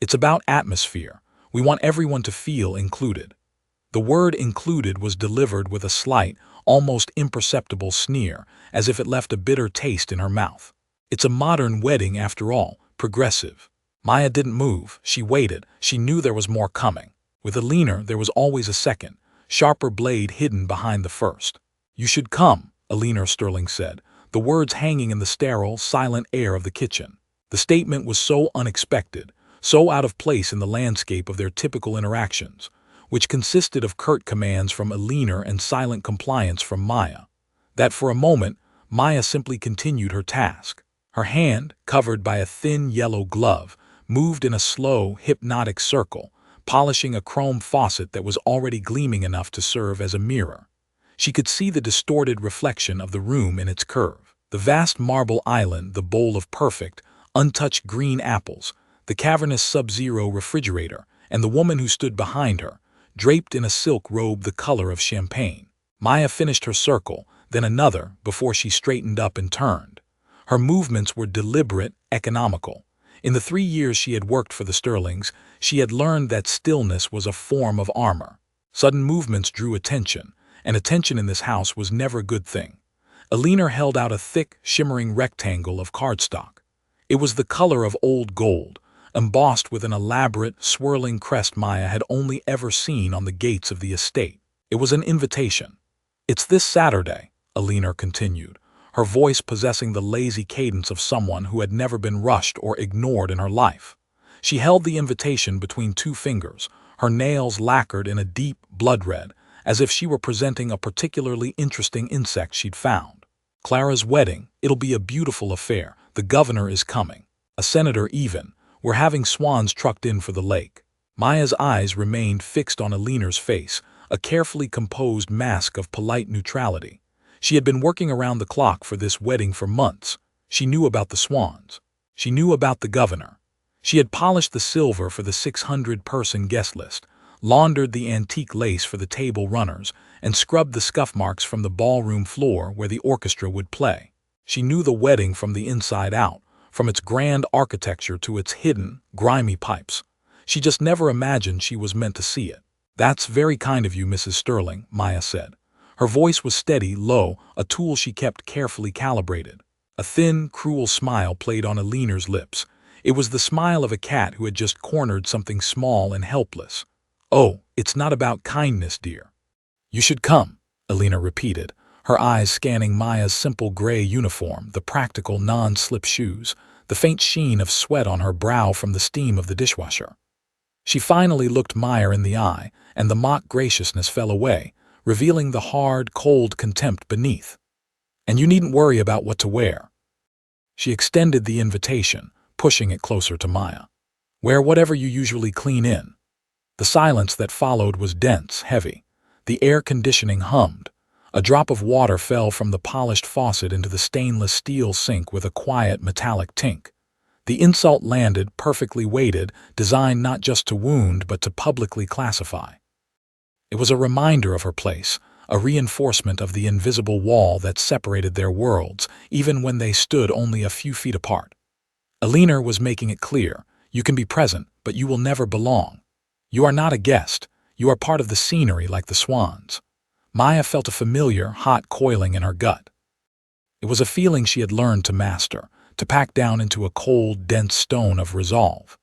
It's about atmosphere. We want everyone to feel included." The word included was delivered with a slight, almost imperceptible sneer, as if it left a bitter taste in her mouth. "It's a modern wedding after all, progressive." Maya didn't move. She waited. She knew there was more coming. With a leaner, there was always a second, sharper blade hidden behind the first. "You should come," a leaner Sterling said, the words hanging in the sterile, silent air of the kitchen. The statement was so unexpected, so out of place in the landscape of their typical interactions, which consisted of curt commands from a leaner and silent compliance from Maya, that for a moment, Maya simply continued her task. Her hand, covered by a thin yellow glove, moved in a slow, hypnotic circle, polishing a chrome faucet that was already gleaming enough to serve as a mirror. She could see the distorted reflection of the room in its curve. The vast marble island, the bowl of perfect, untouched green apples, the cavernous sub-zero refrigerator, and the woman who stood behind her, draped in a silk robe the color of champagne. Maya finished her circle, then another, before she straightened up and turned. Her movements were deliberate, economical. In the 3 years she had worked for the Sterlings, she had learned that stillness was a form of armor. Sudden movements drew attention, and attention in this house was never a good thing. Alina held out a thick, shimmering rectangle of cardstock. It was the color of old gold, embossed with an elaborate, swirling crest Maya had only ever seen on the gates of the estate. It was an invitation. "It's this Saturday," Alina continued, her voice possessing the lazy cadence of someone who had never been rushed or ignored in her life. She held the invitation between 2 fingers, her nails lacquered in a deep blood red, as if she were presenting a particularly interesting insect she'd found. "Clara's wedding. It'll be a beautiful affair. The governor is coming. A senator even. We're having swans trucked in for the lake." Maya's eyes remained fixed on Alina's face, a carefully composed mask of polite neutrality. She had been working around the clock for this wedding for months. She knew about the swans. She knew about the governor. She had polished the silver for the 600-person guest list, laundered the antique lace for the table runners, and scrubbed the scuff marks from the ballroom floor where the orchestra would play. She knew the wedding from the inside out, from its grand architecture to its hidden, grimy pipes. She just never imagined she was meant to see it. "That's very kind of you, Mrs. Sterling," Maya said. Her voice was steady, low, a tool she kept carefully calibrated. A thin, cruel smile played on Alina's lips. It was the smile of a cat who had just cornered something small and helpless. "Oh, it's not about kindness, dear." "You should come," Alina repeated, her eyes scanning Maya's simple gray uniform, the practical non-slip shoes, the faint sheen of sweat on her brow from the steam of the dishwasher. She finally looked Maya in the eye, and the mock graciousness fell away, revealing the hard, cold contempt beneath. "And you needn't worry about what to wear." She extended the invitation, pushing it closer to Maya. "Wear whatever you usually clean in." The silence that followed was dense, heavy. The air conditioning hummed. A drop of water fell from the polished faucet into the stainless steel sink with a quiet metallic tink. The insult landed, perfectly weighted, designed not just to wound but to publicly classify. It was a reminder of her place, a reinforcement of the invisible wall that separated their worlds, even when they stood only a few feet apart. Alina was making it clear, "You can be present, but you will never belong. You are not a guest. You are part of the scenery like the swans." Maya felt a familiar, hot coiling in her gut. It was a feeling she had learned to master, to pack down into a cold, dense stone of resolve.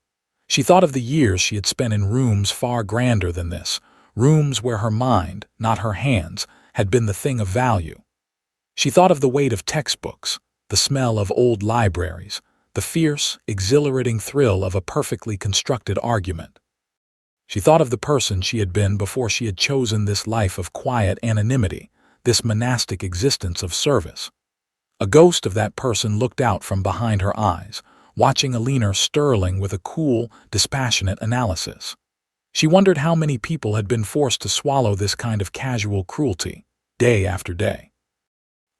She thought of the years she had spent in rooms far grander than this, rooms where her mind, not her hands, had been the thing of value. She thought of the weight of textbooks, the smell of old libraries, the fierce, exhilarating thrill of a perfectly constructed argument. She thought of the person she had been before she had chosen this life of quiet anonymity, this monastic existence of service. A ghost of that person looked out from behind her eyes, watching Alina Sterling with a cool, dispassionate analysis. She wondered how many people had been forced to swallow this kind of casual cruelty, day after day.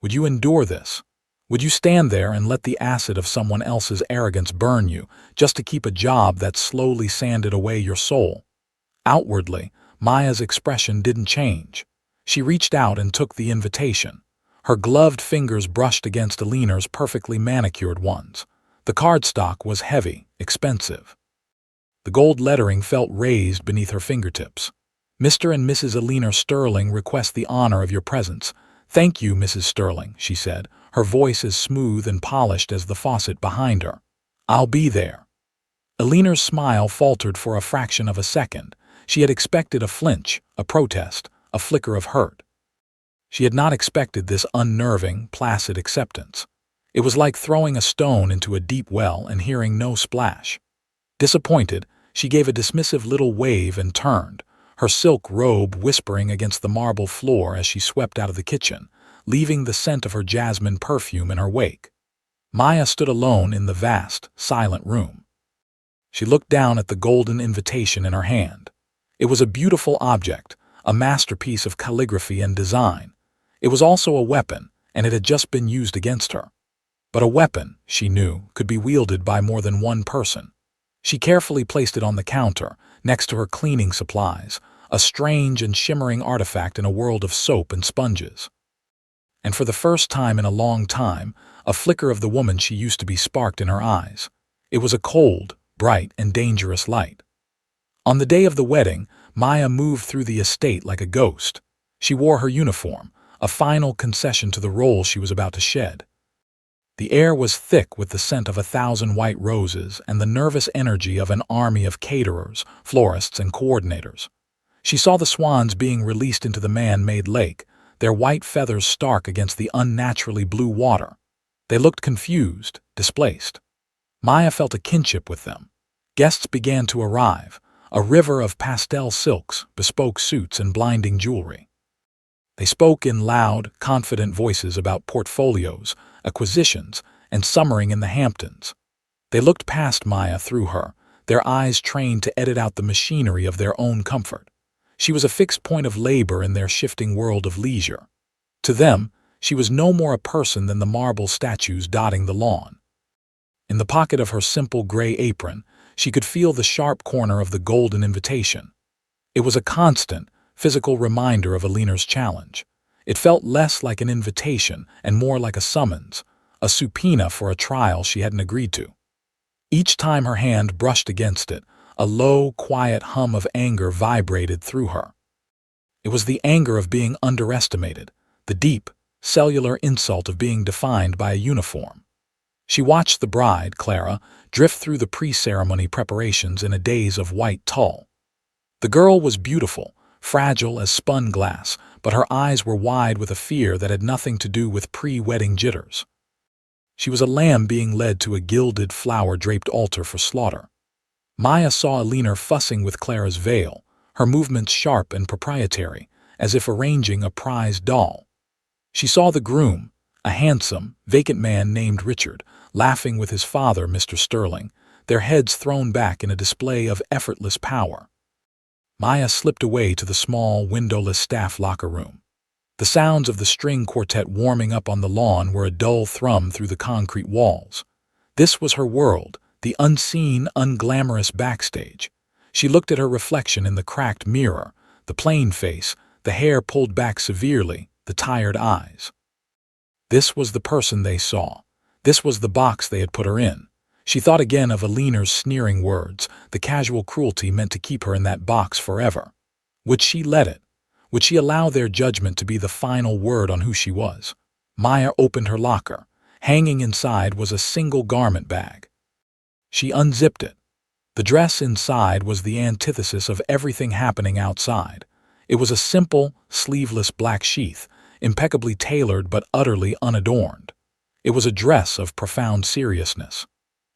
Would you endure this? Would you stand there and let the acid of someone else's arrogance burn you, just to keep a job that slowly sanded away your soul? Outwardly, Maya's expression didn't change. She reached out and took the invitation. Her gloved fingers brushed against Alina's perfectly manicured ones. The cardstock was heavy, expensive. The gold lettering felt raised beneath her fingertips. "Mr. and Mrs. Alina Sterling request the honor of your presence." "Thank you, Mrs. Sterling," she said, her voice as smooth and polished as the faucet behind her. "I'll be there." Alina's smile faltered for a fraction of a second. She had expected a flinch, a protest, a flicker of hurt. She had not expected this unnerving, placid acceptance. It was like throwing a stone into a deep well and hearing no splash. Disappointed, she gave a dismissive little wave and turned, her silk robe whispering against the marble floor as she swept out of the kitchen, leaving the scent of her jasmine perfume in her wake. Maya stood alone in the vast, silent room. She looked down at the golden invitation in her hand. It was a beautiful object, a masterpiece of calligraphy and design. It was also a weapon, and it had just been used against her. But a weapon, she knew, could be wielded by more than one person. She carefully placed it on the counter, next to her cleaning supplies, a strange and shimmering artifact in a world of soap and sponges. And for the first time in a long time, a flicker of the woman she used to be sparked in her eyes. It was a cold, bright, and dangerous light. On the day of the wedding, Maya moved through the estate like a ghost. She wore her uniform, a final concession to the role she was about to shed. The air was thick with the scent of 1,000 white roses and the nervous energy of an army of caterers, florists, and coordinators. She saw the swans being released into the man-made lake, their white feathers stark against the unnaturally blue water. They looked confused, displaced. Maya felt a kinship with them. Guests began to arrive, a river of pastel silks, bespoke suits, and blinding jewelry. They spoke in loud, confident voices about portfolios, acquisitions, and summering in the Hamptons. They looked past Maya through her, their eyes trained to edit out the machinery of their own comfort. She was a fixed point of labor in their shifting world of leisure. To them, she was no more a person than the marble statues dotting the lawn. In the pocket of her simple gray apron, she could feel the sharp corner of the golden invitation. It was a constant, physical reminder of Alina's challenge. It felt less like an invitation and more like a summons, a subpoena for a trial she hadn't agreed to. Each time her hand brushed against it, a low, quiet hum of anger vibrated through her. It was the anger of being underestimated, the deep, cellular insult of being defined by a uniform. She watched the bride, Clara, drift through the pre-ceremony preparations in a daze of white tulle. The girl was beautiful, fragile as spun glass, but her eyes were wide with a fear that had nothing to do with pre-wedding jitters. She was a lamb being led to a gilded, flower-draped altar for slaughter. Maya saw Alina fussing with Clara's veil, her movements sharp and proprietary, as if arranging a prized doll. She saw the groom, a handsome, vacant man named Richard, laughing with his father, Mr. Sterling, their heads thrown back in a display of effortless power. Maya slipped away to the small, windowless staff locker room. The sounds of the string quartet warming up on the lawn were a dull thrum through the concrete walls. This was her world, the unseen, unglamorous backstage. She looked at her reflection in the cracked mirror, the plain face, the hair pulled back severely, the tired eyes. This was the person they saw. This was the box they had put her in. She thought again of Alina's sneering words, the casual cruelty meant to keep her in that box forever. Would she let it? Would she allow their judgment to be the final word on who she was? Maya opened her locker. Hanging inside was a single garment bag. She unzipped it. The dress inside was the antithesis of everything happening outside. It was a simple, sleeveless black sheath, impeccably tailored but utterly unadorned. It was a dress of profound seriousness.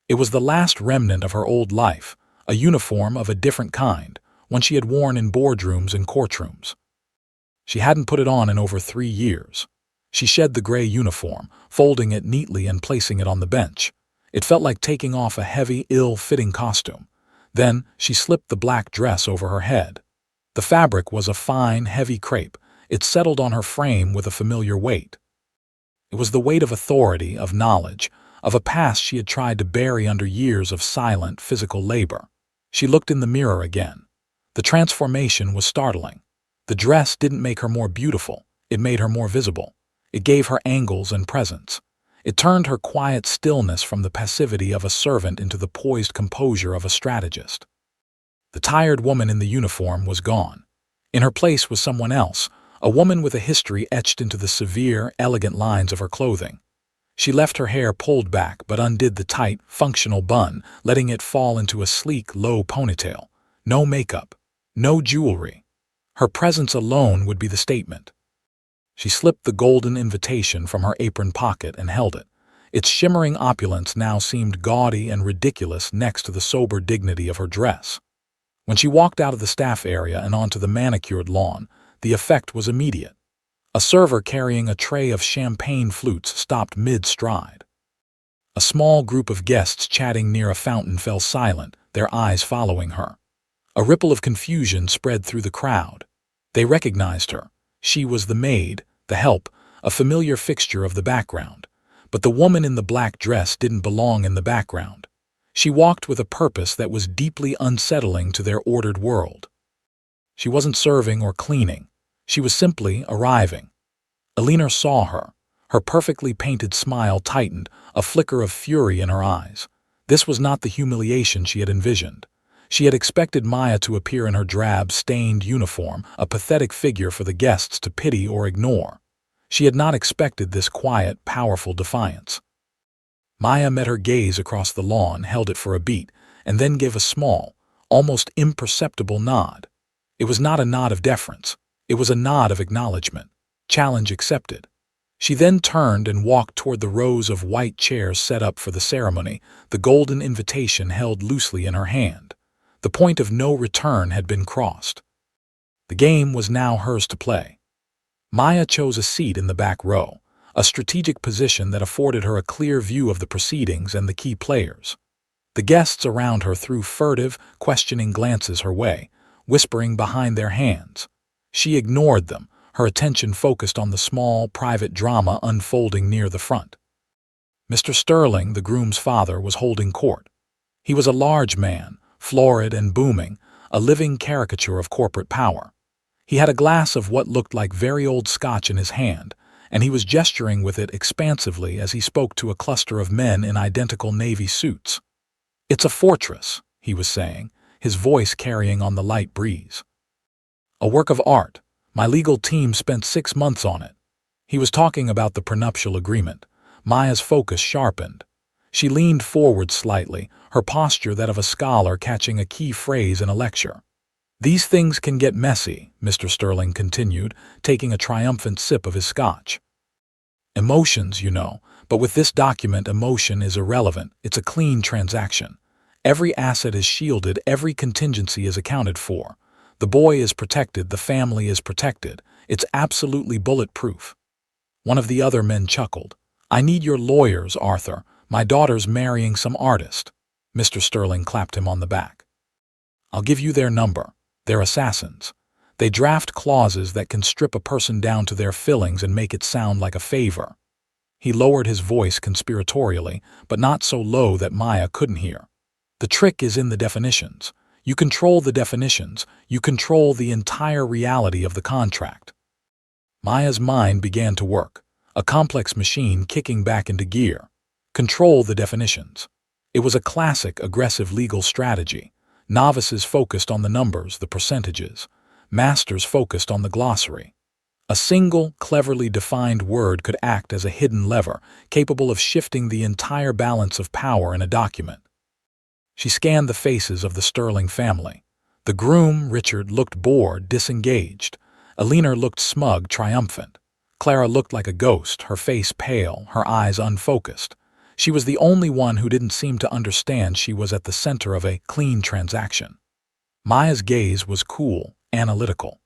It was the last remnant of her old life, a uniform of a different kind, one she had worn in boardrooms and courtrooms. She hadn't put it on in over 3 years. She shed the gray uniform, folding it neatly and placing it on the bench. It felt like taking off a heavy, ill-fitting costume. Then she slipped the black dress over her head. The fabric was a fine, heavy crepe. It settled on her frame with a familiar weight. It was the weight of authority, of knowledge, of a past she had tried to bury under years of silent, physical labor. She looked in the mirror again. The transformation was startling. The dress didn't make her more beautiful. It made her more visible. It gave her angles and presence. It turned her quiet stillness from the passivity of a servant into the poised composure of a strategist. The tired woman in the uniform was gone. In her place was someone else, a woman with a history etched into the severe, elegant lines of her clothing. She left her hair pulled back but undid the tight, functional bun, letting it fall into a sleek, low ponytail. No makeup, no jewelry. Her presence alone would be the statement. She slipped the golden invitation from her apron pocket and held it. Its shimmering opulence now seemed gaudy and ridiculous next to the sober dignity of her dress. When she walked out of the staff area and onto the manicured lawn, the effect was immediate. A server carrying a tray of champagne flutes stopped mid-stride. A small group of guests chatting near a fountain fell silent, their eyes following her. A ripple of confusion spread through the crowd. They recognized her. She was the maid, the help, a familiar fixture of the background. But the woman in the black dress didn't belong in the background. She walked with a purpose that was deeply unsettling to their ordered world. She wasn't serving or cleaning. She was simply arriving. Alina saw her. Her perfectly painted smile tightened, a flicker of fury in her eyes. This was not the humiliation she had envisioned. She had expected Maya to appear in her drab, stained uniform, a pathetic figure for the guests to pity or ignore. She had not expected this quiet, powerful defiance. Maya met her gaze across the lawn, held it for a beat, and then gave a small, almost imperceptible nod. It was not a nod of deference. It was a nod of acknowledgement. Challenge accepted. She then turned and walked toward the rows of white chairs set up for the ceremony, the golden invitation held loosely in her hand. The point of no return had been crossed. The game was now hers to play. Maya chose a seat in the back row, a strategic position that afforded her a clear view of the proceedings and the key players. The guests around her threw furtive, questioning glances her way, whispering behind their hands. She ignored them, her attention focused on the small, private drama unfolding near the front. Mr. Sterling, the groom's father, was holding court. He was a large man, florid and booming, a living caricature of corporate power. He had a glass of what looked like very old scotch in his hand, and he was gesturing with it expansively as he spoke to a cluster of men in identical navy suits. "It's a fortress," he was saying, his voice carrying on the light breeze. "A work of art. My legal team spent 6 months on it." He was talking about the prenuptial agreement. Maya's focus sharpened. She leaned forward slightly, her posture that of a scholar catching a key phrase in a lecture. "These things can get messy," Mr. Sterling continued, taking a triumphant sip of his scotch. "Emotions, you know, but with this document emotion is irrelevant. It's a clean transaction. Every asset is shielded, every contingency is accounted for. The boy is protected, the family is protected. It's absolutely bulletproof." One of the other men chuckled. "I need your lawyers, Arthur. My daughter's marrying some artist." Mr. Sterling clapped him on the back. "I'll give you their number. They're assassins. They draft clauses that can strip a person down to their fillings and make it sound like a favor." He lowered his voice conspiratorially, but not so low that Maya couldn't hear. "The trick is in the definitions. You control the definitions. You control the entire reality of the contract." Maya's mind began to work, a complex machine kicking back into gear. Control the definitions. It was a classic aggressive legal strategy. Novices focused on the numbers, the percentages. Masters focused on the glossary. A single, cleverly defined word could act as a hidden lever, capable of shifting the entire balance of power in a document. She scanned the faces of the Sterling family. The groom, Richard, looked bored, disengaged. Alina looked smug, triumphant. Clara looked like a ghost, her face pale, her eyes unfocused. She was the only one who didn't seem to understand she was at the center of a clean transaction. Maya's gaze was cool, analytical.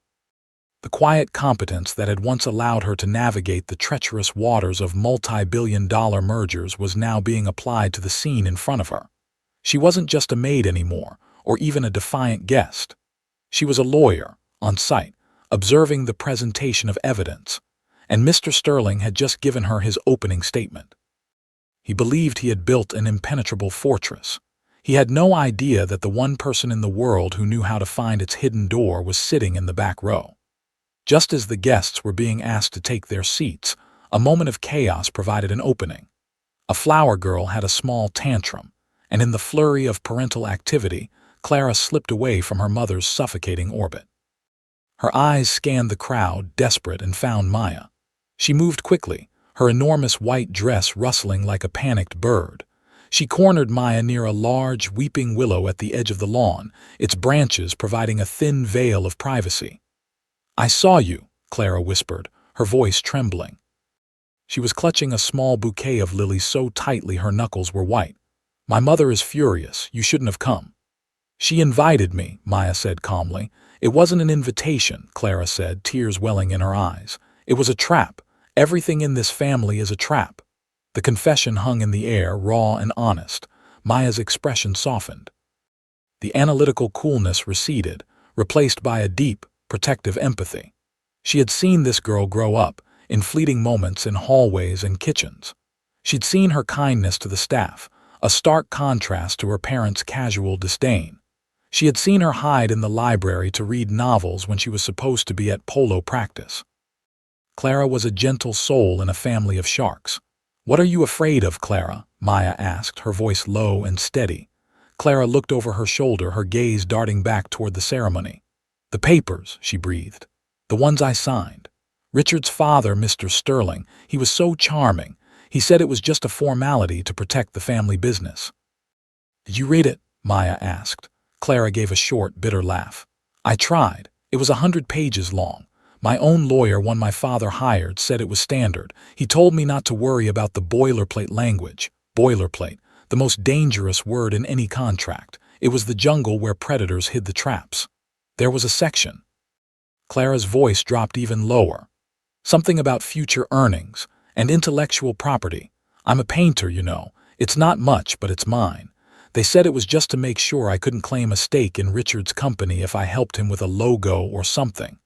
The quiet competence that had once allowed her to navigate the treacherous waters of multi-billion-dollar mergers was now being applied to the scene in front of her. She wasn't just a maid anymore, or even a defiant guest. She was a lawyer, on site, observing the presentation of evidence, and Mr. Sterling had just given her his opening statement. He believed he had built an impenetrable fortress. He had no idea that the one person in the world who knew how to find its hidden door was sitting in the back row. Just as the guests were being asked to take their seats, a moment of chaos provided an opening. A flower girl had a small tantrum, and in the flurry of parental activity, Clara slipped away from her mother's suffocating orbit. Her eyes scanned the crowd, desperate, and found Maya. She moved quickly, her enormous white dress rustling like a panicked bird. She cornered Maya near a large, weeping willow at the edge of the lawn, its branches providing a thin veil of privacy. "I saw you," Clara whispered, her voice trembling. She was clutching a small bouquet of lilies so tightly her knuckles were white. "My mother is furious. You shouldn't have come." "She invited me," Maya said calmly. "It wasn't an invitation," Clara said, tears welling in her eyes. "It was a trap. Everything in this family is a trap." The confession hung in the air, raw and honest. Maya's expression softened. The analytical coolness receded, replaced by a deep, protective empathy. She had seen this girl grow up, in fleeting moments in hallways and kitchens. She'd seen her kindness to the staff, a stark contrast to her parents' casual disdain. She had seen her hide in the library to read novels when she was supposed to be at polo practice. Clara was a gentle soul in a family of sharks. "What are you afraid of, Clara?" Maya asked, her voice low and steady. Clara looked over her shoulder, her gaze darting back toward the ceremony. "The papers," she breathed. "The ones I signed. Richard's father, Mr. Sterling, he was so charming. He said it was just a formality to protect the family business." "Did you read it?" Maya asked. Clara gave a short, bitter laugh. "I tried. It was 100 pages long. My own lawyer, one my father hired, said it was standard. He told me not to worry about the boilerplate language. Boilerplate, the most dangerous word in any contract. It was the jungle where predators hid the traps. There was a section." Clara's voice dropped even lower. "Something about future earnings and intellectual property. I'm a painter, you know. It's not much, but it's mine. They said it was just to make sure I couldn't claim a stake in Richard's company if I helped him with a logo or something."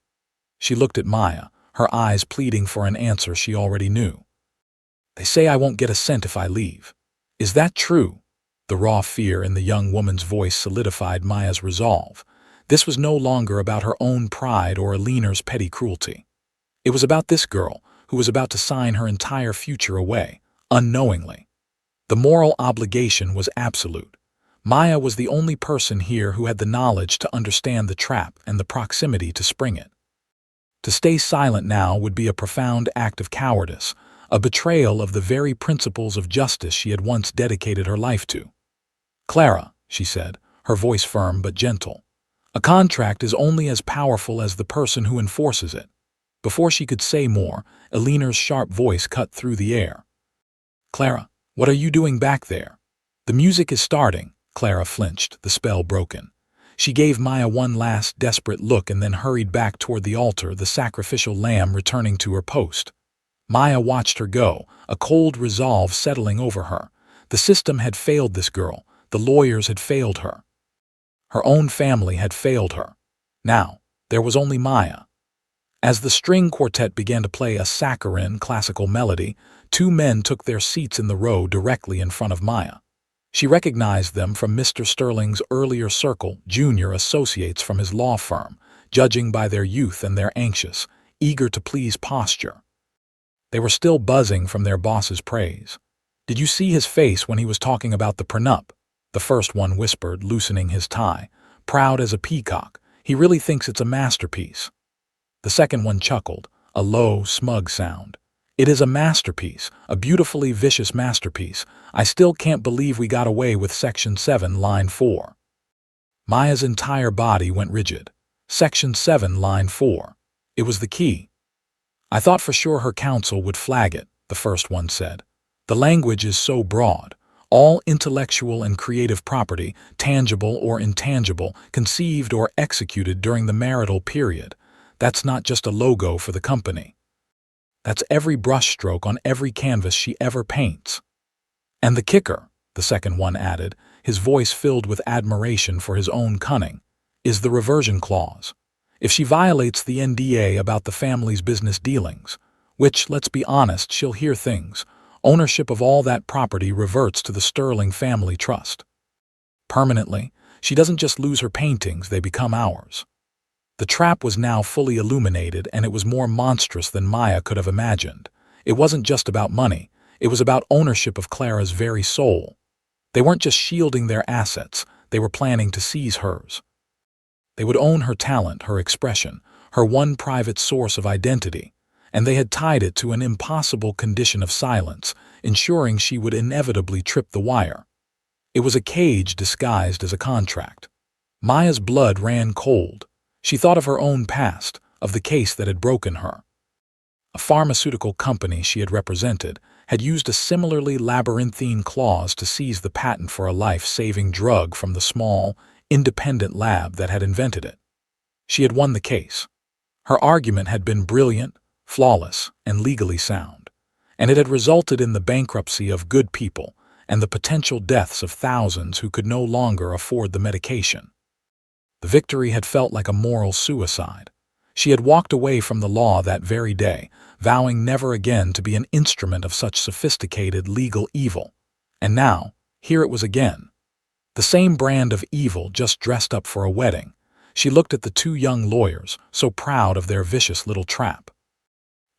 She looked at Maya, her eyes pleading for an answer she already knew. "They say I won't get a cent if I leave. Is that true?" The raw fear in the young woman's voice solidified Maya's resolve. This was no longer about her own pride or Aliner's petty cruelty. It was about this girl, who was about to sign her entire future away, unknowingly. The moral obligation was absolute. Maya was the only person here who had the knowledge to understand the trap and the proximity to spring it. To stay silent now would be a profound act of cowardice, a betrayal of the very principles of justice she had once dedicated her life to. "Clara," she said, her voice firm but gentle, "a contract is only as powerful as the person who enforces it." Before she could say more, Aliner's sharp voice cut through the air. "Clara, what are you doing back there?" "The music is starting." Clara flinched, the spell broken. She gave Maya one last desperate look and then hurried back toward the altar, the sacrificial lamb returning to her post. Maya watched her go, a cold resolve settling over her. The system had failed this girl. The lawyers had failed her. Her own family had failed her. Now, there was only Maya. As the string quartet began to play a saccharine classical melody, two men took their seats in the row directly in front of Maya. She recognized them from Mr. Sterling's earlier circle, junior associates from his law firm, judging by their youth and their anxious, eager-to-please posture. They were still buzzing from their boss's praise. "Did you see his face when he was talking about the prenup?" The first one whispered, loosening his tie. "Proud as a peacock. He really thinks it's a masterpiece." The second one chuckled, a low, smug sound. "It is a masterpiece, a beautifully vicious masterpiece. I still can't believe we got away with Section 7, Line 4. Maya's entire body went rigid. Section 7, Line 4. It was the key. "I thought for sure her counsel would flag it," the first one said. "The language is so broad. All intellectual and creative property, tangible or intangible, conceived or executed during the marital period. That's not just a logo for the company. That's every brushstroke on every canvas she ever paints." "And the kicker," the second one added, his voice filled with admiration for his own cunning, "is the reversion clause. If she violates the NDA about the family's business dealings, which, let's be honest, she'll hear things, ownership of all that property reverts to the Sterling Family Trust. Permanently, she doesn't just lose her paintings, they become ours." The trap was now fully illuminated, and it was more monstrous than Maya could have imagined. It wasn't just about money. It was about ownership of Clara's very soul. They weren't just shielding their assets. They were planning to seize hers. They would own her talent, her expression, her one private source of identity, and they had tied it to an impossible condition of silence, ensuring she would inevitably trip the wire. It was a cage disguised as a contract. Maya's blood ran cold. She thought of her own past, of the case that had broken her. A pharmaceutical company she had represented had used a similarly labyrinthine clause to seize the patent for a life-saving drug from the small, independent lab that had invented it. She had won the case. Her argument had been brilliant, flawless, and legally sound, and it had resulted in the bankruptcy of good people and the potential deaths of thousands who could no longer afford the medication. The victory had felt like a moral suicide. She had walked away from the law that very day, vowing never again to be an instrument of such sophisticated legal evil. And now, here it was again. The same brand of evil, just dressed up for a wedding. She looked at the two young lawyers, so proud of their vicious little trap.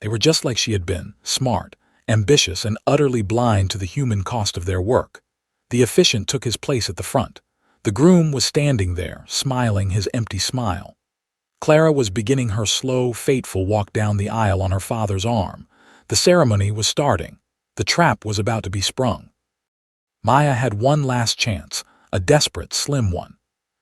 They were just like she had been, smart, ambitious, and utterly blind to the human cost of their work. The efficient took his place at the front. The groom was standing there, smiling his empty smile. Clara was beginning her slow, fateful walk down the aisle on her father's arm. The ceremony was starting. The trap was about to be sprung. Maya had one last chance, a desperate, slim one.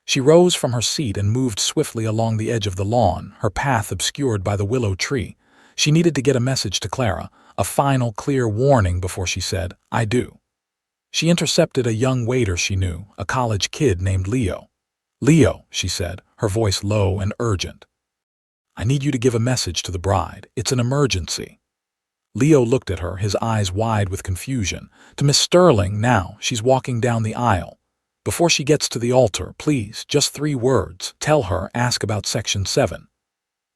She rose from her seat and moved swiftly along the edge of the lawn, her path obscured by the willow tree. She needed to get a message to Clara, a final, clear warning before she said, "I do." She intercepted a young waiter she knew, a college kid named Leo. "Leo," she said, her voice low and urgent. "I need you to give a message to the bride. It's an emergency." Leo looked at her, his eyes wide with confusion. "To Miss Sterling now. She's walking down the aisle. Before she gets to the altar, please, just 3 words. Tell her, ask about Section 7.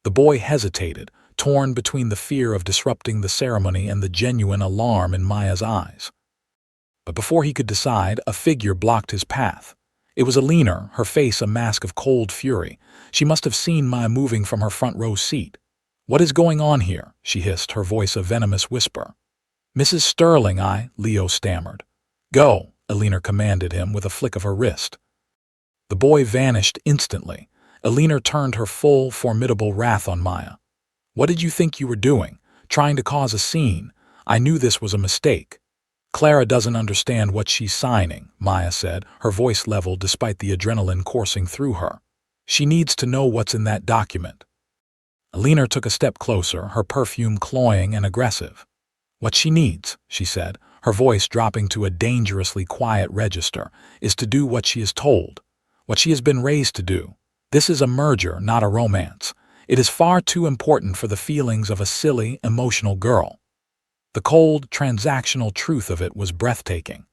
The boy hesitated, torn between the fear of disrupting the ceremony and the genuine alarm in Maya's eyes. But before he could decide, a figure blocked his path. It was Alina, her face a mask of cold fury. She must have seen Maya moving from her front row seat. "What is going on here?" she hissed, her voice a venomous whisper. "Mrs. Sterling, Leo stammered. "Go," Alina commanded him with a flick of her wrist. The boy vanished instantly. Alina turned her full, formidable wrath on Maya. "What did you think you were doing? Trying to cause a scene? I knew this was a mistake." "Clara doesn't understand what she's signing," Maya said, her voice level despite the adrenaline coursing through her. "She needs to know what's in that document." Alina took a step closer, her perfume cloying and aggressive. "What she needs," she said, her voice dropping to a dangerously quiet register, "is to do what she is told, what she has been raised to do. This is a merger, not a romance. It is far too important for the feelings of a silly, emotional girl." The cold, transactional truth of it was breathtaking.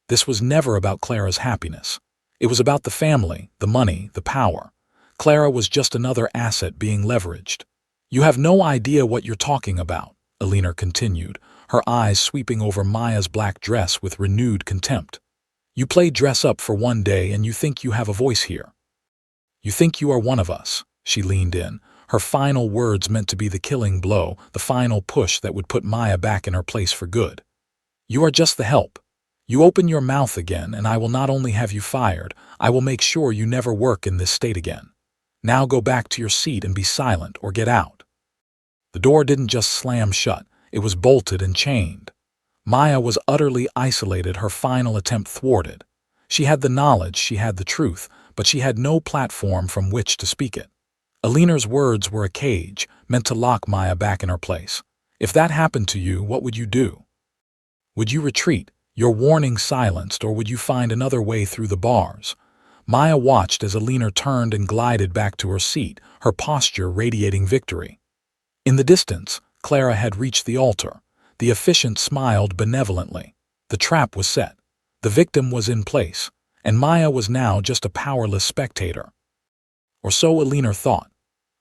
This was never about Clara's happiness. It was about the family, the money, the power. Clara was just another asset being leveraged. "You have no idea what you're talking about," Alina continued, her eyes sweeping over Maya's black dress with renewed contempt. "You play dress up for one day and you think you have a voice here. You think you are one of us." She leaned in, her final words meant to be the killing blow, the final push that would put Maya back in her place for good. "You are just the help. You open your mouth again and I will not only have you fired, I will make sure you never work in this state again. Now go back to your seat and be silent or get out." The door didn't just slam shut, it was bolted and chained. Maya was utterly isolated, her final attempt thwarted. She had the knowledge, she had the truth, but she had no platform from which to speak it. Alina's words were a cage, meant to lock Maya back in her place. If that happened to you, what would you do? Would you retreat, your warning silenced, or would you find another way through the bars? Maya watched as Alina turned and glided back to her seat, her posture radiating victory. In the distance, Clara had reached the altar. The officiant smiled benevolently. The trap was set. The victim was in place, and Maya was now just a powerless spectator. Or so Alina thought.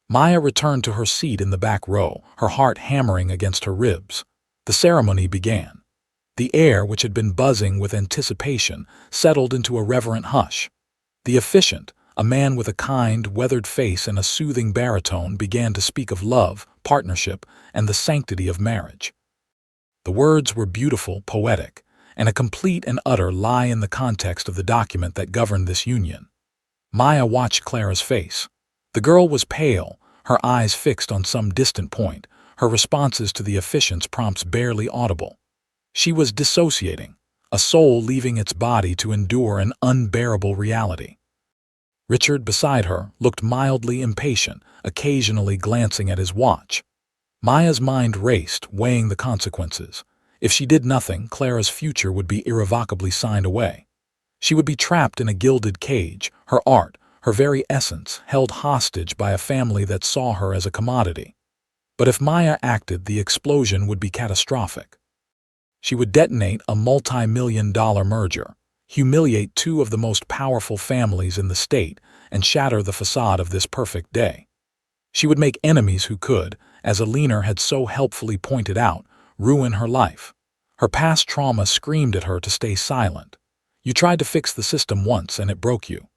Maya returned to her seat in the back row, her heart hammering against her ribs. The ceremony began. The air, which had been buzzing with anticipation, settled into a reverent hush. The officiant, a man with a kind, weathered face and a soothing baritone, began to speak of love, partnership, and the sanctity of marriage. The words were beautiful, poetic, and a complete and utter lie in the context of the document that governed this union. Maya watched Clara's face. The girl was pale, her eyes fixed on some distant point, her responses to the officiant's prompts barely audible. She was dissociating, a soul leaving its body to endure an unbearable reality. Richard, beside her, looked mildly impatient, occasionally glancing at his watch. Maya's mind raced, weighing the consequences. If she did nothing, Clara's future would be irrevocably signed away. She would be trapped in a gilded cage, her art, her very essence, held hostage by a family that saw her as a commodity. But if Maya acted, the explosion would be catastrophic. She would detonate a multi-million-dollar merger, humiliate two of the most powerful families in the state, and shatter the facade of this perfect day. She would make enemies who could, as Alina had so helpfully pointed out, ruin her life. Her past trauma screamed at her to stay silent. You tried to fix the system once and it broke you.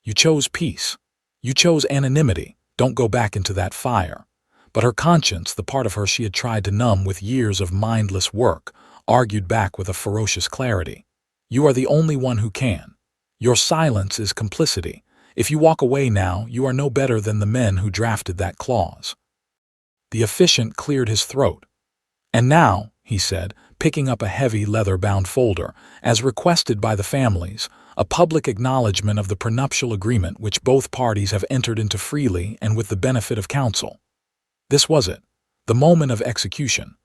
You chose peace. You chose anonymity. Don't go back into that fire. But her conscience, the part of her she had tried to numb with years of mindless work, argued back with a ferocious clarity. You are the only one who can. Your silence is complicity. If you walk away now, you are no better than the men who drafted that clause. The officiant cleared his throat. And now, he said, picking up a heavy leather-bound folder, as requested by the families, a public acknowledgement of the prenuptial agreement which both parties have entered into freely and with the benefit of counsel. This was it, the moment of execution.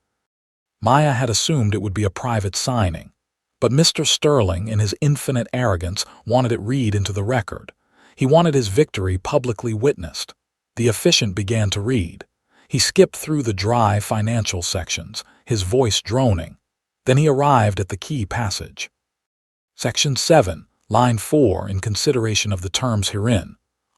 Maya had assumed it would be a private signing, but Mr. Sterling, in his infinite arrogance, wanted it read into the record. He wanted his victory publicly witnessed. The officiant began to read. He skipped through the dry financial sections, his voice droning. Then he arrived at the key passage. Section 7, line 4, in consideration of the terms herein.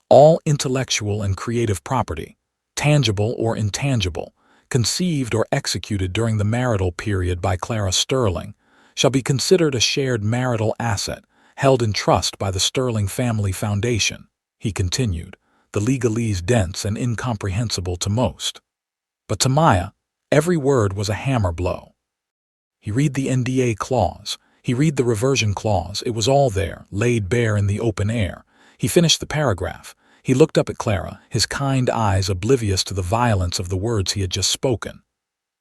All intellectual and creative property, tangible or intangible, conceived or executed during the marital period by Clara Sterling, shall be considered a shared marital asset, held in trust by the Sterling Family Foundation, he continued, the legalese dense and incomprehensible to most. But to Maya, every word was a hammer blow. He read the NDA clause. He read the reversion clause. It was all there, laid bare in the open air. He finished the paragraph. He looked up at Clara, his kind eyes oblivious to the violence of the words he had just spoken.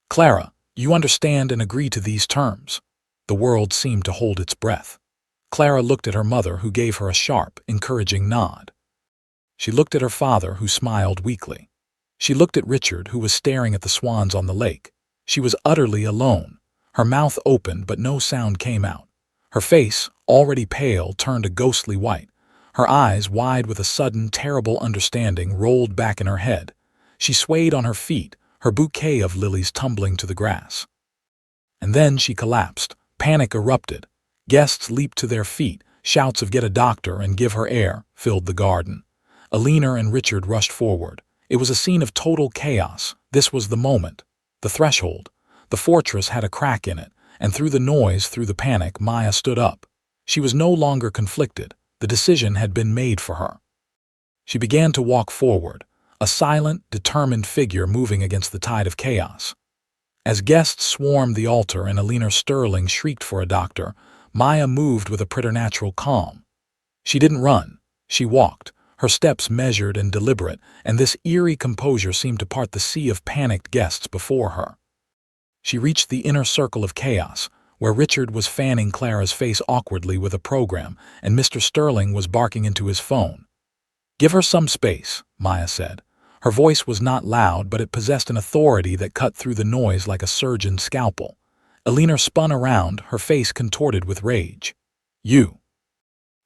Clara, you understand and agree to these terms. The world seemed to hold its breath. Clara looked at her mother, who gave her a sharp, encouraging nod. She looked at her father, who smiled weakly. She looked at Richard, who was staring at the swans on the lake. She was utterly alone. Her mouth opened, but no sound came out. Her face, already pale, turned a ghostly white. Her eyes, wide with a sudden, terrible understanding, rolled back in her head. She swayed on her feet, her bouquet of lilies tumbling to the grass. And then she collapsed. Panic erupted. Guests leaped to their feet. Shouts of "Get a doctor" and "Give her air" filled the garden. Alina and Richard rushed forward. It was a scene of total chaos. This was the moment. The threshold. The fortress had a crack in it, and through the noise, through the panic, Maya stood up. She was no longer conflicted. The decision had been made for her. She began to walk forward, a silent, determined figure moving against the tide of chaos. As guests swarmed the altar and Alina Sterling shrieked for a doctor, Maya moved with a preternatural calm. She didn't run. She walked, her steps measured and deliberate, and this eerie composure seemed to part the sea of panicked guests before her. She reached the inner circle of chaos, where Richard was fanning Clara's face awkwardly with a program, and Mr. Sterling was barking into his phone. "Give her some space," Maya said. Her voice was not loud, but it possessed an authority that cut through the noise like a surgeon's scalpel. Alina spun around, her face contorted with rage. "You!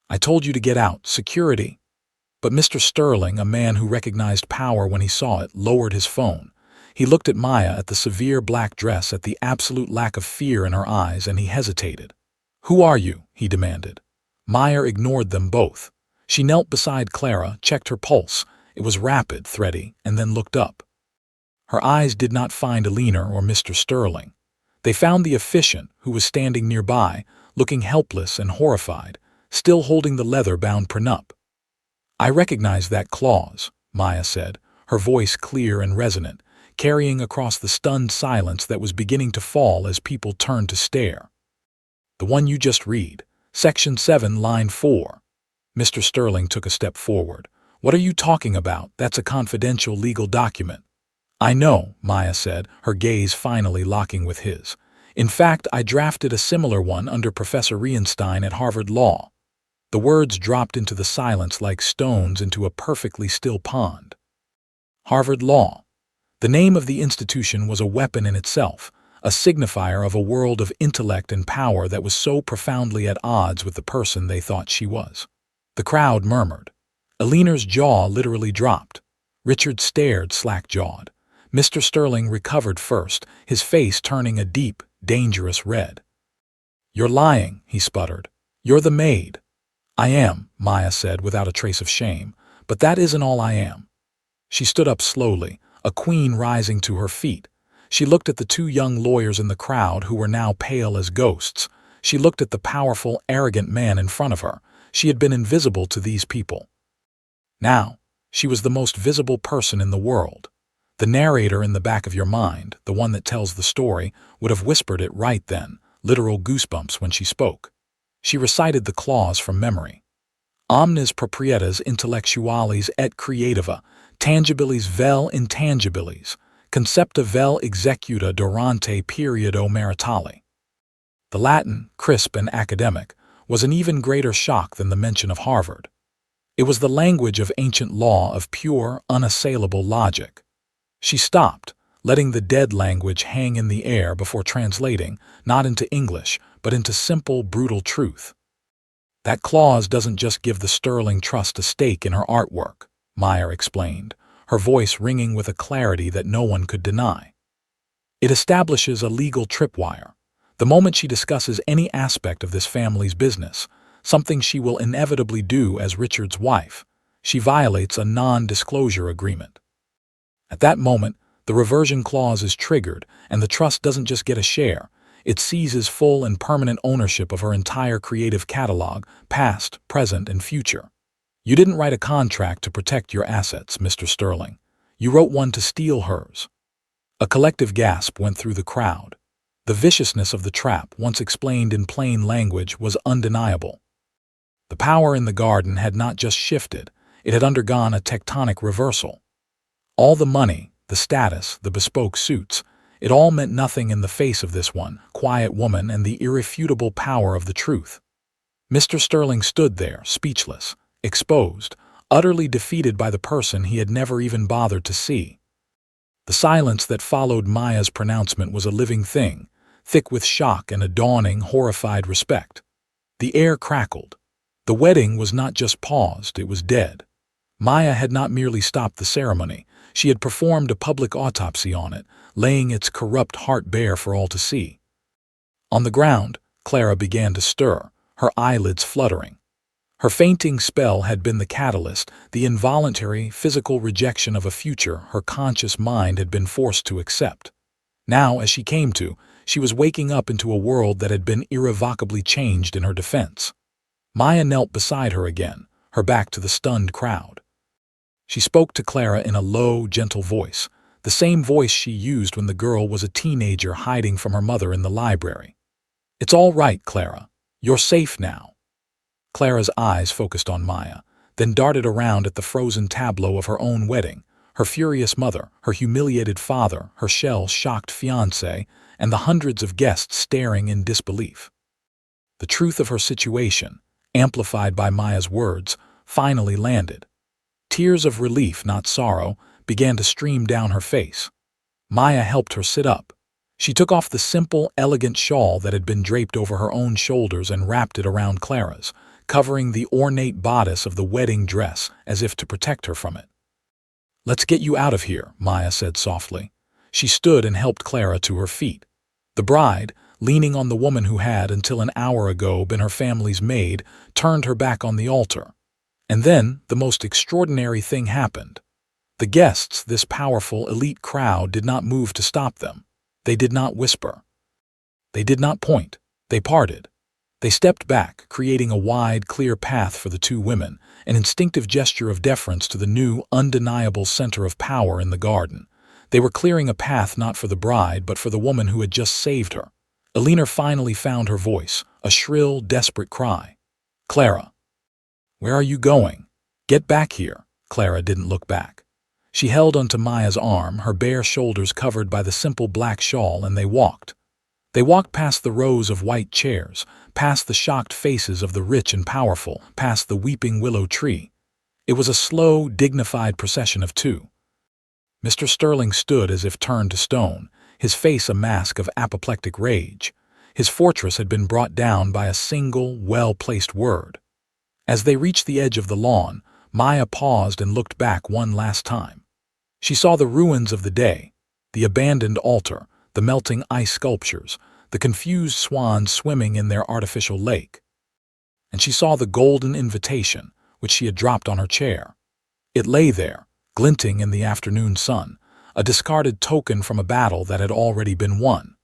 I told you to get out. Security!" But Mr. Sterling, a man who recognized power when he saw it, lowered his phone. He looked at Maya, at the severe black dress, at the absolute lack of fear in her eyes, and he hesitated. "Who are you?" he demanded. Maya ignored them both. She knelt beside Clara, checked her pulse. It was rapid, thready, and then looked up. Her eyes did not find Alina or Mr. Sterling. They found the officiant, who was standing nearby, looking helpless and horrified, still holding the leather-bound prenup. "I recognize that clause," Maya said, her voice clear and resonant, carrying across the stunned silence that was beginning to fall as people turned to stare. The one you just read. Section 7, line 4. Mr. Sterling took a step forward. What are you talking about? That's a confidential legal document. I know, Maya said, her gaze finally locking with his. In fact, I drafted a similar one under Professor Reinstein at Harvard Law. The words dropped into the silence like stones into a perfectly still pond. Harvard Law. The name of the institution was a weapon in itself, a signifier of a world of intellect and power that was so profoundly at odds with the person they thought she was. The crowd murmured. Eleanor's jaw literally dropped. Richard stared slack-jawed. Mr. Sterling recovered first, his face turning a deep, dangerous red. You're lying, he sputtered. You're the maid. I am, Maya said without a trace of shame, but that isn't all I am. She stood up slowly, a queen rising to her feet. She looked at the two young lawyers in the crowd who were now pale as ghosts. She looked at the powerful, arrogant man in front of her. She had been invisible to these people. Now, she was the most visible person in the world. The narrator in the back of your mind, the one that tells the story, would have whispered it right then, literal goosebumps when she spoke. She recited the clause from memory. Omnes proprietas intellectualis et creativa, tangibilis vel intangibilis, concepta vel executa durante periodo maritali. The Latin, crisp and academic, was an even greater shock than the mention of Harvard. It was the language of ancient law, of pure, unassailable logic. She stopped, letting the dead language hang in the air before translating, not into English, but into simple, brutal truth. That clause doesn't just give the Sterling Trust a stake in her artwork, Meyer explained, her voice ringing with a clarity that no one could deny. It establishes a legal tripwire. The moment she discusses any aspect of this family's business, something she will inevitably do as Richard's wife, she violates a non-disclosure agreement. At that moment, the reversion clause is triggered, and the trust doesn't just get a share. It seizes full and permanent ownership of her entire creative catalog, past, present, and future. You didn't write a contract to protect your assets, Mr. Sterling. You wrote one to steal hers. A collective gasp went through the crowd. The viciousness of the trap, once explained in plain language, was undeniable. The power in the garden had not just shifted, it had undergone a tectonic reversal. All the money, the status, the bespoke suits, it all meant nothing in the face of this one, quiet woman and the irrefutable power of the truth. Mr. Sterling stood there, speechless, exposed, utterly defeated by the person he had never even bothered to see. The silence that followed Maya's pronouncement was a living thing, thick with shock and a dawning, horrified respect. The air crackled. The wedding was not just paused, it was dead. Maya had not merely stopped the ceremony, she had performed a public autopsy on it, laying its corrupt heart bare for all to see. On the ground, Clara began to stir, her eyelids fluttering. Her fainting spell had been the catalyst, the involuntary, physical rejection of a future her conscious mind had been forced to accept. Now, as she came to, she was waking up into a world that had been irrevocably changed in her defense. Maya knelt beside her again, her back to the stunned crowd. She spoke to Clara in a low, gentle voice, the same voice she used when the girl was a teenager hiding from her mother in the library. "It's all right, Clara. You're safe now." Clara's eyes focused on Maya, then darted around at the frozen tableau of her own wedding, her furious mother, her humiliated father, her shell-shocked fiancé, and the hundreds of guests staring in disbelief. The truth of her situation, amplified by Maya's words, finally landed. Tears of relief, not sorrow, began to stream down her face. Maya helped her sit up. She took off the simple, elegant shawl that had been draped over her own shoulders and wrapped it around Clara's, covering the ornate bodice of the wedding dress as if to protect her from it. "Let's get you out of here," Maya said softly. She stood and helped Clara to her feet. The bride, leaning on the woman who had, until an hour ago, been her family's maid, turned her back on the altar. And then, the most extraordinary thing happened. The guests, this powerful, elite crowd, did not move to stop them. They did not whisper. They did not point. They parted. They stepped back, creating a wide, clear path for the two women, an instinctive gesture of deference to the new, undeniable center of power in the garden. They were clearing a path not for the bride, but for the woman who had just saved her. Alina finally found her voice, a shrill, desperate cry. "Clara, where are you going? Get back here." Clara didn't look back. She held onto Maya's arm, her bare shoulders covered by the simple black shawl, and they walked. They walked past the rows of white chairs, past the shocked faces of the rich and powerful, past the weeping willow tree. It was a slow, dignified procession of two. Mr. Sterling stood as if turned to stone, his face a mask of apoplectic rage. His fortress had been brought down by a single, well-placed word. As they reached the edge of the lawn, Maya paused and looked back one last time. She saw the ruins of the day, the abandoned altar, the melting ice sculptures, the confused swans swimming in their artificial lake. And she saw the golden invitation, which she had dropped on her chair. It lay there, glinting in the afternoon sun, a discarded token from a battle that had already been won.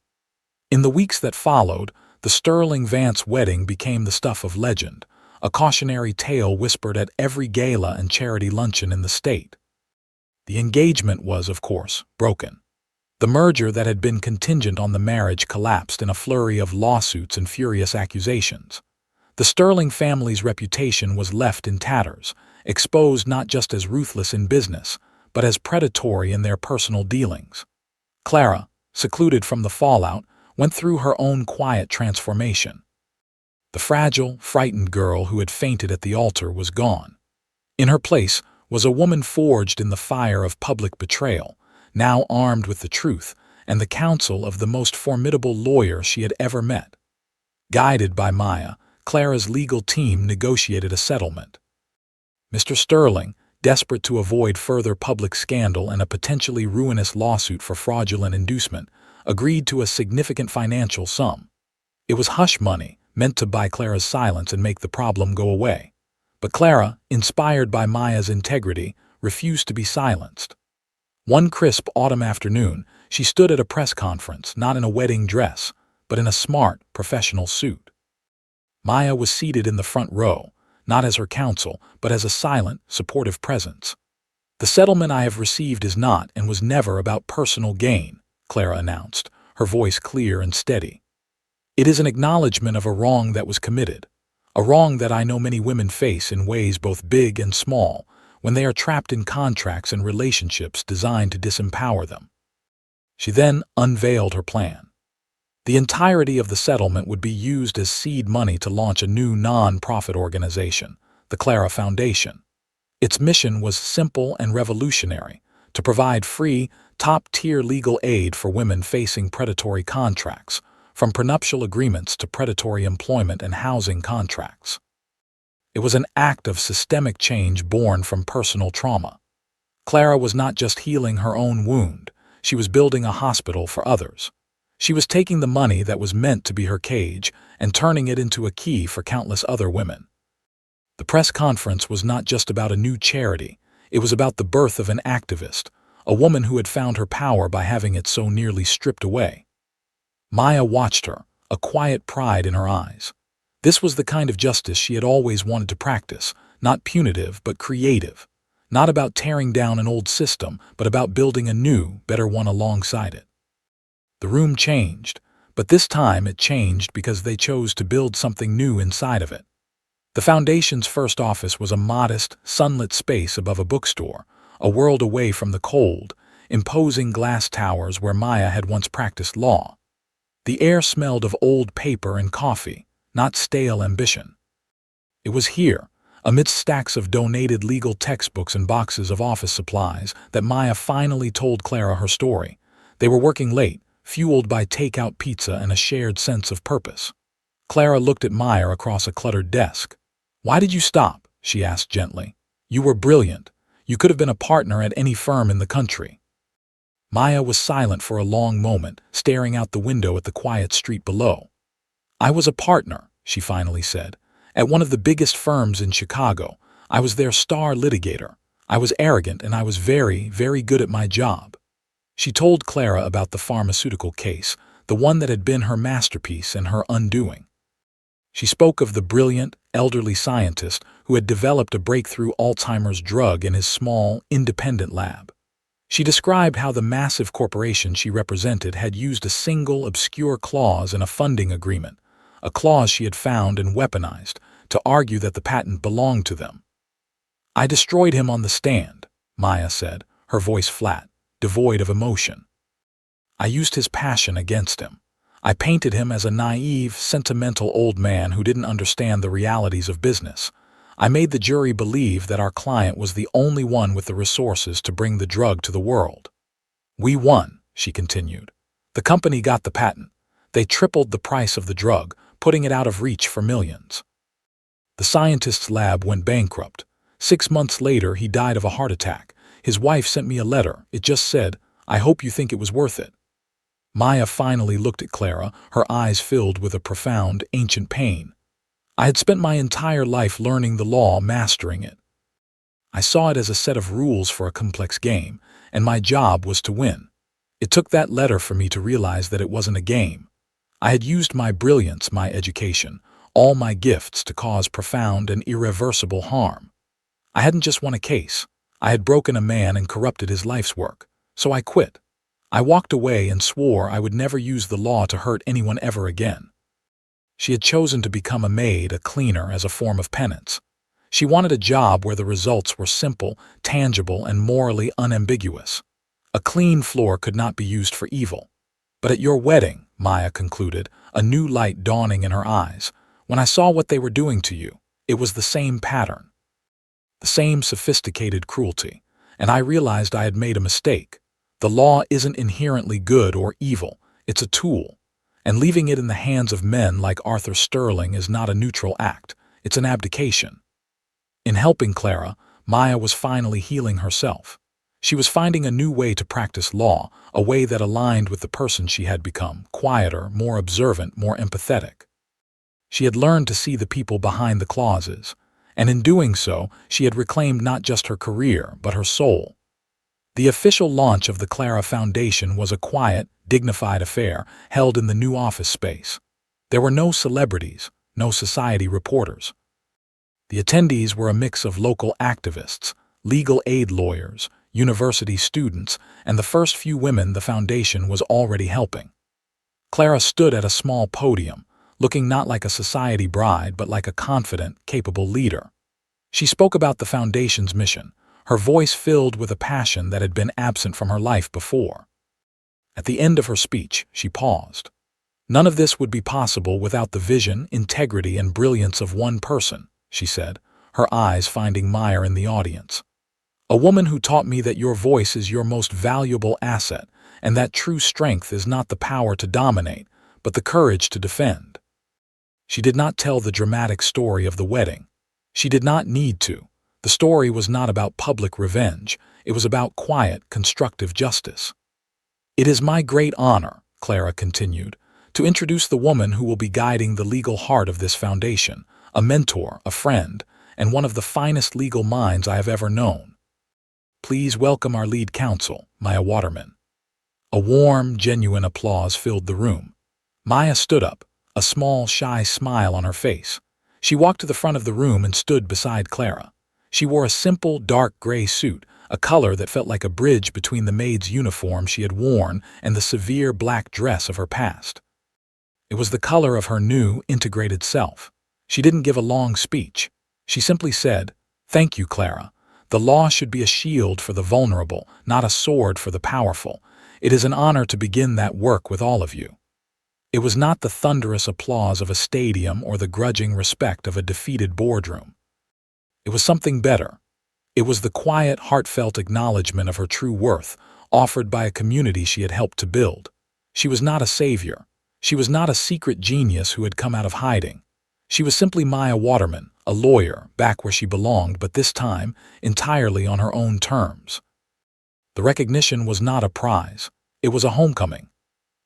In the weeks that followed, the Sterling-Vance wedding became the stuff of legend, a cautionary tale whispered at every gala and charity luncheon in the state. The engagement was, of course, broken. The merger that had been contingent on the marriage collapsed in a flurry of lawsuits and furious accusations. The Sterling family's reputation was left in tatters, exposed not just as ruthless in business, but as predatory in their personal dealings. Clara, secluded from the fallout, went through her own quiet transformation. The fragile, frightened girl who had fainted at the altar was gone. In her place was a woman forged in the fire of public betrayal, now armed with the truth and the counsel of the most formidable lawyer she had ever met. Guided by Maya, Clara's legal team negotiated a settlement. Mr. Sterling, desperate to avoid further public scandal and a potentially ruinous lawsuit for fraudulent inducement, agreed to a significant financial sum. It was hush money, meant to buy Clara's silence and make the problem go away. But Clara, inspired by Maya's integrity, refused to be silenced. One crisp autumn afternoon, she stood at a press conference, not in a wedding dress, but in a smart, professional suit. Maya was seated in the front row, not as her counsel, but as a silent, supportive presence. "The settlement I have received is not and was never about personal gain," Clara announced, her voice clear and steady. "It is an acknowledgement of a wrong that was committed, a wrong that I know many women face in ways both big and small, when they are trapped in contracts and relationships designed to disempower them." She then unveiled her plan. The entirety of the settlement would be used as seed money to launch a new non-profit organization, the Clara Foundation. Its mission was simple and revolutionary: to provide free, top-tier legal aid for women facing predatory contracts, from prenuptial agreements to predatory employment and housing contracts. It was an act of systemic change born from personal trauma. Clara was not just healing her own wound, she was building a hospital for others. She was taking the money that was meant to be her cage and turning it into a key for countless other women. The press conference was not just about a new charity, it was about the birth of an activist, a woman who had found her power by having it so nearly stripped away. Maya watched her, a quiet pride in her eyes. This was the kind of justice she had always wanted to practice, not punitive but creative, not about tearing down an old system, but about building a new, better one alongside it. The room changed, but this time it changed because they chose to build something new inside of it. The Foundation's first office was a modest, sunlit space above a bookstore, a world away from the cold, imposing glass towers where Maya had once practiced law. The air smelled of old paper and coffee, not stale ambition. It was here, amidst stacks of donated legal textbooks and boxes of office supplies, that Maya finally told Clara her story. They were working late, fueled by takeout pizza and a shared sense of purpose. Clara looked at Maya across a cluttered desk. "Why did you stop?" she asked gently. "You were brilliant. You could have been a partner at any firm in the country." Maya was silent for a long moment, staring out the window at the quiet street below. "I was a partner," she finally said, "at one of the biggest firms in Chicago. I was their star litigator. I was arrogant and I was very, very good at my job." She told Clara about the pharmaceutical case, the one that had been her masterpiece and her undoing. She spoke of the brilliant, elderly scientist who had developed a breakthrough Alzheimer's drug in his small, independent lab. She described how the massive corporation she represented had used a single obscure clause in a funding agreement, a clause she had found and weaponized, to argue that the patent belonged to them. "I destroyed him on the stand," Maya said, her voice flat, devoid of emotion. "I used his passion against him. I painted him as a naive, sentimental old man who didn't understand the realities of business. I made the jury believe that our client was the only one with the resources to bring the drug to the world. We won," she continued. "The company got the patent. They tripled the price of the drug, putting it out of reach for millions. The scientist's lab went bankrupt. 6 months later, he died of a heart attack. His wife sent me a letter. It just said, 'I hope you think it was worth it.'" Maya finally looked at Clara, her eyes filled with a profound, ancient pain. "I had spent my entire life learning the law, mastering it. I saw it as a set of rules for a complex game, and my job was to win. It took that letter for me to realize that it wasn't a game. I had used my brilliance, my education, all my gifts to cause profound and irreversible harm. I hadn't just won a case. I had broken a man and corrupted his life's work. So I quit. I walked away and swore I would never use the law to hurt anyone ever again." She had chosen to become a maid, a cleaner, as a form of penance. She wanted a job where the results were simple, tangible, and morally unambiguous. A clean floor could not be used for evil. "But at your wedding," Maya concluded, a new light dawning in her eyes, "when I saw what they were doing to you, it was the same pattern. The same sophisticated cruelty. And I realized I had made a mistake. The law isn't inherently good or evil. It's a tool. And leaving it in the hands of men like Arthur Sterling is not a neutral act. It's an abdication." In helping Clara, Maya was finally healing herself. She was finding a new way to practice law, a way that aligned with the person she had become, quieter, more observant, more empathetic. She had learned to see the people behind the clauses, and in doing so, she had reclaimed not just her career, but her soul. The official launch of the Clara Foundation was a quiet, dignified affair held in the new office space. There were no celebrities, no society reporters. The attendees were a mix of local activists, legal aid lawyers, university students, and the first few women the foundation was already helping. Clara stood at a small podium, looking not like a society bride but like a confident, capable leader. She spoke about the foundation's mission, her voice filled with a passion that had been absent from her life before. At the end of her speech, she paused. "None of this would be possible without the vision, integrity, and brilliance of one person," she said, her eyes finding Maya in the audience. "A woman who taught me that your voice is your most valuable asset, and that true strength is not the power to dominate, but the courage to defend." She did not tell the dramatic story of the wedding. She did not need to. The story was not about public revenge. It was about quiet, constructive justice. "It is my great honor," Clara continued, "to introduce the woman who will be guiding the legal heart of this foundation, a mentor, a friend, and one of the finest legal minds I have ever known. Please welcome our lead counsel, Maya Waterman." A warm, genuine applause filled the room. Maya stood up, a small, shy smile on her face. She walked to the front of the room and stood beside Clara. She wore a simple, dark gray suit, a color that felt like a bridge between the maid's uniform she had worn and the severe black dress of her past. It was the color of her new, integrated self. She didn't give a long speech. She simply said, "Thank you, Clara. The law should be a shield for the vulnerable, not a sword for the powerful. It is an honor to begin that work with all of you." It was not the thunderous applause of a stadium or the grudging respect of a defeated boardroom. It was something better. It was the quiet, heartfelt acknowledgement of her true worth, offered by a community she had helped to build. She was not a savior. She was not a secret genius who had come out of hiding. She was simply Maya Waterman, a lawyer, back where she belonged, but this time, entirely on her own terms. The recognition was not a prize. It was a homecoming.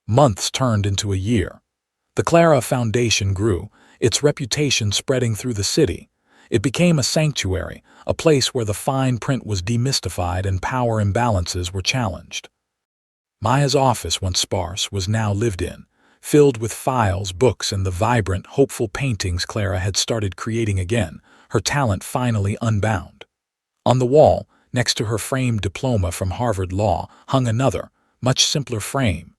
Months turned into a year. The Clara Foundation grew, its reputation spreading through the city. It became a sanctuary, a place where the fine print was demystified and power imbalances were challenged. Maya's office, once sparse, was now lived in, filled with files, books, and the vibrant, hopeful paintings Clara had started creating again, her talent finally unbound. On the wall, Next to her framed diploma from Harvard Law hung another, much simpler frame.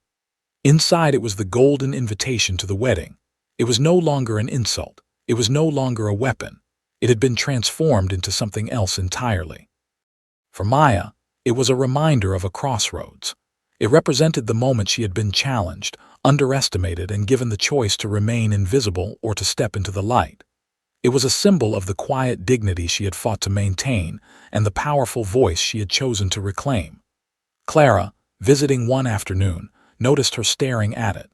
Inside it was the golden invitation to the wedding. It was no longer an insult. It was no longer a weapon. It had been transformed into something else entirely. For Maya, it was a reminder of a crossroads. It represented the moment she had been challenged, underestimated, and given the choice to remain invisible or to step into the light. It was a symbol of the quiet dignity she had fought to maintain and the powerful voice she had chosen to reclaim. Clara, visiting one afternoon, noticed her staring at it.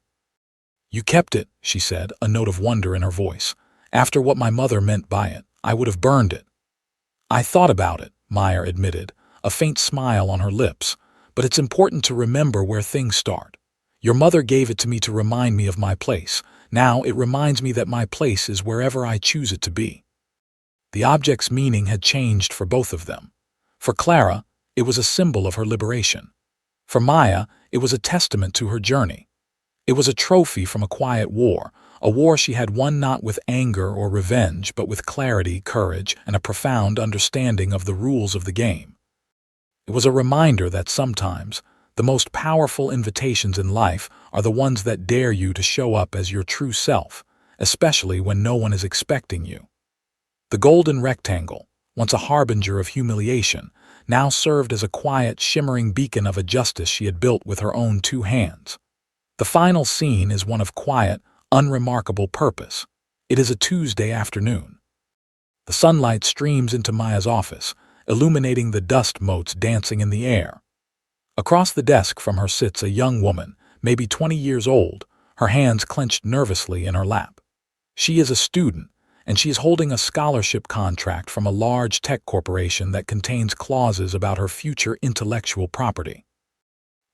"You kept it," she said, a note of wonder in her voice. "After what my mother meant by it, I would have burned it." "I thought about it," Maya admitted, a faint smile on her lips, "but it's important to remember where things start. Your mother gave it to me to remind me of my place. Now it reminds me that my place is wherever I choose it to be." The object's meaning had changed for both of them. For Clara, it was a symbol of her liberation. For Maya, it was a testament to her journey. It was a trophy from a quiet war, a war she had won not with anger or revenge, but with clarity, courage, and a profound understanding of the rules of the game. It was a reminder that sometimes, the most powerful invitations in life are the ones that dare you to show up as your true self, especially when no one is expecting you. The golden rectangle, once a harbinger of humiliation, now served as a quiet, shimmering beacon of a justice she had built with her own two hands. The final scene is one of quiet, unremarkable purpose. It is a Tuesday afternoon. The sunlight streams into Maya's office, illuminating the dust motes dancing in the air. Across the desk from her sits a young woman, maybe 20 years old, her hands clenched nervously in her lap. She is a student, and she is holding a scholarship contract from a large tech corporation that contains clauses about her future intellectual property.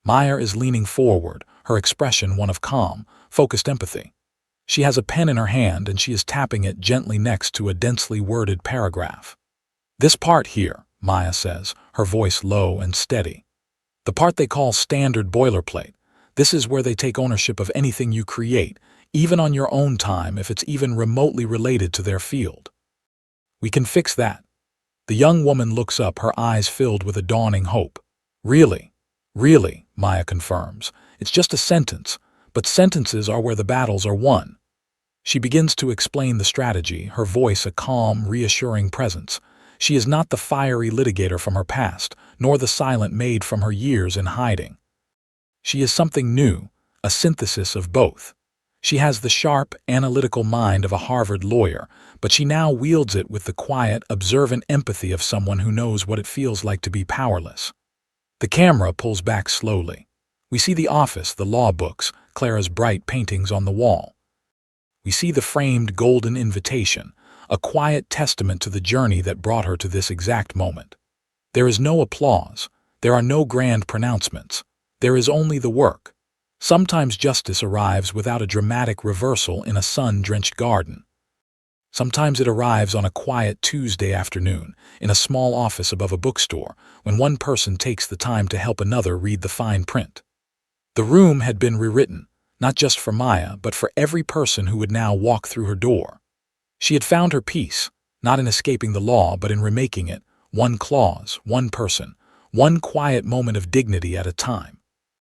Maya is leaning forward, her expression one of calm, focused empathy. She has a pen in her hand and she is tapping it gently next to a densely worded paragraph. "This part here," Maya says, her voice low and steady. "The part they call standard boilerplate. This is where they take ownership of anything you create, even on your own time if it's even remotely related to their field. We can fix that." The young woman looks up, her eyes filled with a dawning hope. "Really? Really," Maya confirms. "It's just a sentence, but sentences are where the battles are won." She begins to explain the strategy, her voice a calm, reassuring presence. She is not the fiery litigator from her past, nor the silent maid from her years in hiding. She is something new, a synthesis of both. She has the sharp, analytical mind of a Harvard lawyer, but she now wields it with the quiet, observant empathy of someone who knows what it feels like to be powerless. The camera pulls back slowly. We see the office, the law books, Clara's bright paintings on the wall. We see the framed golden invitation, a quiet testament to the journey that brought her to this exact moment. There is no applause. There are no grand pronouncements. There is only the work. Sometimes justice arrives without a dramatic reversal in a sun-drenched garden. Sometimes it arrives on a quiet Tuesday afternoon, in a small office above a bookstore, when one person takes the time to help another read the fine print. The room had been rewritten, not just for Maya, but for every person who would now walk through her door. She had found her peace, not in escaping the law, but in remaking it, one clause, one person, one quiet moment of dignity at a time.